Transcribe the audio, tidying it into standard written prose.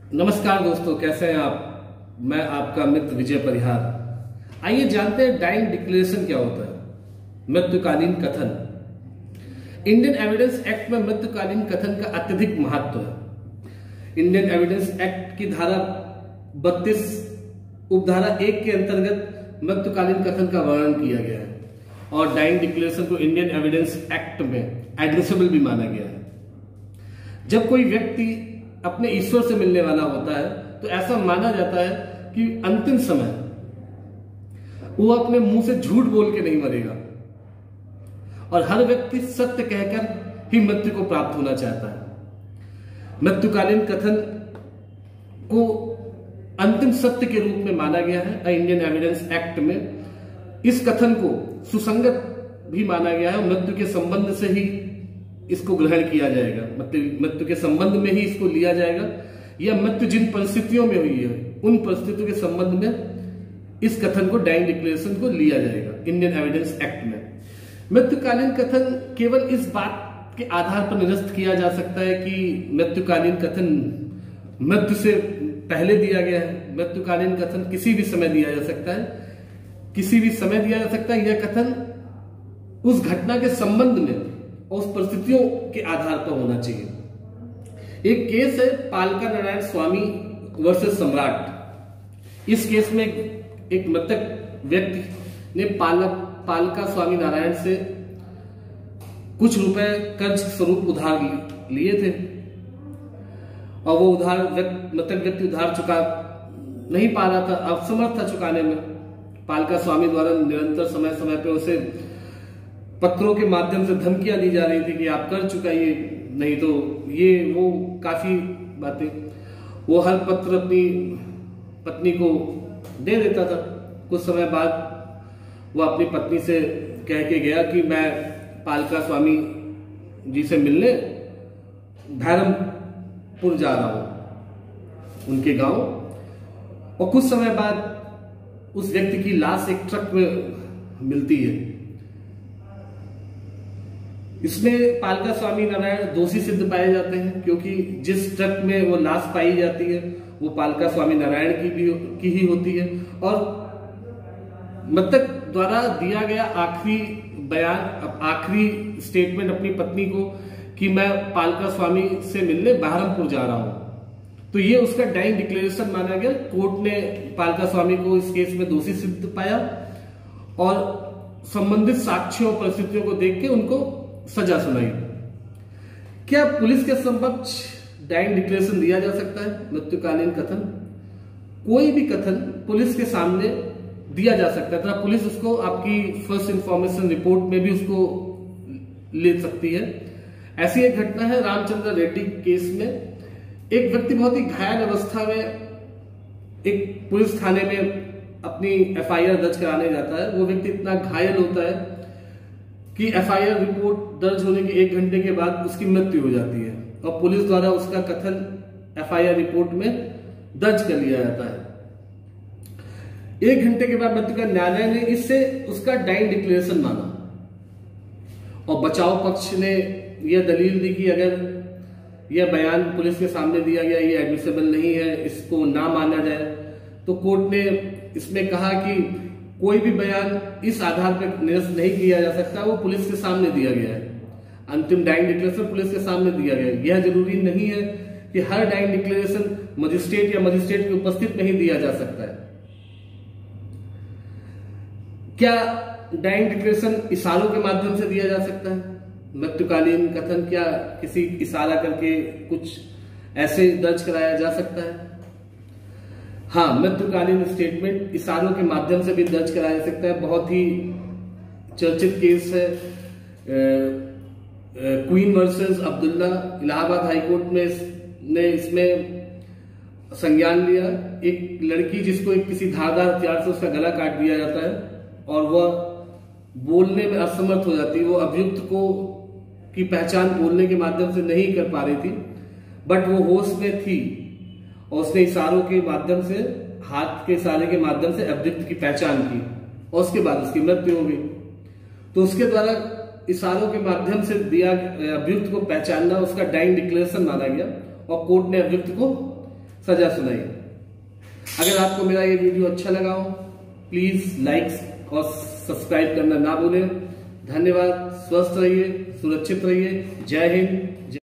नमस्कार दोस्तों, कैसे हैं आप। मैं आपका मित्र विजय परिहार। आइए जानते हैं डाइंग डिक्लेरेशन क्या होता है। मृत्युकालीन कथन। इंडियन एविडेंस एक्ट में मृत्युकालीन कथन का अत्यधिक महत्व है। इंडियन एविडेंस एक्ट की धारा 32 उपधारा 1 के अंतर्गत मृत्युकालीन कथन का वर्णन किया गया है और डाइंग डिक्लेरेशन को इंडियन एविडेंस एक्ट में एडमिसिबल भी माना गया है। जब कोई व्यक्ति अपने ईश्वर से मिलने वाला होता है तो ऐसा माना जाता है कि अंतिम समय वो अपने मुंह से झूठ बोल के नहीं मरेगा और हर व्यक्ति सत्य कहकर ही मृत्यु को प्राप्त होना चाहता है। मृत्युकालीन कथन को अंतिम सत्य के रूप में माना गया है इंडियन एविडेंस एक्ट में। इस कथन को सुसंगत भी माना गया है। मृत्यु के संबंध से ही इसको ग्रहण किया जाएगा, मृत्यु के संबंध में ही इसको लिया जाएगा, या मृत्यु जिन परिस्थितियों में हुई है उन परिस्थितियों के संबंध में इस कथन को डाइंग डिक्लेरेशन को लिया जाएगा इंडियन एविडेंस एक्ट में। मृत्युकालीन कथन केवल इस बात के आधार पर निरस्त किया जा सकता है कि मृत्युकालीन कथन मृत्यु से पहले दिया गया है। मृत्युकालीन कथन किसी भी समय दिया जा सकता है, किसी भी समय दिया जा सकता है। यह कथन उस घटना के संबंध में और उस परिस्थितियों के आधार पर होना चाहिए। एक केस है पालका नारायण स्वामी वर्सेस सम्राट। इस केस में एक मृतक व्यक्ति ने पालका स्वामी नारायण से कुछ रुपए कर्ज स्वरूप उधार लिए थे और वो मृतक व्यक्ति उधार चुका नहीं पा रहा था, असमर्थ था चुकाने में। पालका स्वामी द्वारा निरंतर समय समय पे उसे पत्रों के माध्यम से धमकियां दी जा रही थी कि आप कर चुकाइए, नहीं तो ये वो काफी बातें। वो हर पत्र अपनी पत्नी को दे देता था। कुछ समय बाद वो अपनी पत्नी से कह के गया कि मैं पालका स्वामी जी से मिलने भैरमपुर जा रहा हूं, उनके गांव। और कुछ समय बाद उस व्यक्ति की लाश एक ट्रक में मिलती है। इसमें पालका स्वामी नारायण दोषी सिद्ध पाए जाते हैं क्योंकि जिस ट्रक में वो लाश पाई जाती है वो पालका स्वामी नारायण की ही होती है और मृतक द्वारा दिया गया आखिरी बयान, आखिरी स्टेटमेंट अपनी पत्नी को कि मैं पालका स्वामी से मिलने बहरमपुर जा रहा हूं, तो ये उसका डाइंग डिक्लेरेशन माना गया। कोर्ट ने पालका स्वामी को इस केस में दोषी सिद्ध पाया और संबंधित साक्ष्यों परिस्थितियों को देख के उनको सजा सुनाई। क्या पुलिस के समक्ष डाइंग डिक्लेरेशन दिया जा सकता है? मृत्युकालीन कथन, कोई भी कथन पुलिस के सामने दिया जा सकता है। तो पुलिस उसको आपकी फर्स्ट इंफॉर्मेशन रिपोर्ट में भी उसको ले सकती है। ऐसी एक घटना है रामचंद्र रेड्डी केस में। एक व्यक्ति बहुत ही घायल अवस्था में एक पुलिस थाने में अपनी एफआईआर दर्ज कराने जाता है। वो व्यक्ति इतना घायल होता है कि एफआईआर रिपोर्ट दर्ज होने के 1 घंटे के बाद उसकी मृत्यु हो जाती है और पुलिस द्वारा उसका कथन एफआईआर रिपोर्ट में दर्ज कर लिया जाता है। 1 घंटे के बाद मृत्यु का न्यायालय ने इससे उसका डाइंग डिक्लेरेशन माना और बचाव पक्ष ने यह दलील दी कि अगर यह बयान पुलिस के सामने दिया गया ये एडमिसिबल नहीं है, इसको ना माना जाए। तो कोर्ट ने इसमें कहा कि कोई भी बयान इस आधार पर निरस्त नहीं किया जा सकता, वो पुलिस के सामने दिया गया है। अंतिम डाइंग डिक्लेरेशन पुलिस के सामने दिया गया है। यह जरूरी नहीं है कि हर डाइंग डिक्लेरेशन मजिस्ट्रेट या मजिस्ट्रेट की उपस्थित में ही दिया जा सकता है। क्या डाइंग डिक्लेरेशन इशारों के माध्यम से दिया जा सकता है? मृत्युकालीन कथन क्या किसी इशारा करके कुछ ऐसे दर्ज कराया जा सकता है? हाँ, मृत्युकालीन स्टेटमेंट इशारों के माध्यम से भी दर्ज कराया जा सकता है। बहुत ही चर्चित केस है queen versus Abdullah. Allahabad high court ने इसमें संज्ञान लिया। एक लड़की जिसको किसी धारदार हथियार से उसका गला काट दिया जाता है और वह बोलने में असमर्थ हो जाती है। वो अभियुक्त को की पहचान बोलने के माध्यम से नहीं कर पा रही थी, बट वो होश में थी और उसने इशारों के माध्यम से, हाथ के इशारे के माध्यम से अभियुक्त की पहचान की और उसके बाद उसकी मृत्यु हो गई। तो उसके द्वारा इशारों के माध्यम से अभियुक्त को पहचानना उसका डाइंग डिक्लेरेशन माना गया और कोर्ट ने अभियुक्त को सजा सुनाइए। अगर आपको मेरा ये वीडियो अच्छा लगा हो प्लीज लाइक और सब्सक्राइब करना ना भूलें। धन्यवाद। स्वस्थ रहिए, सुरक्षित रहिए। जय हिंद।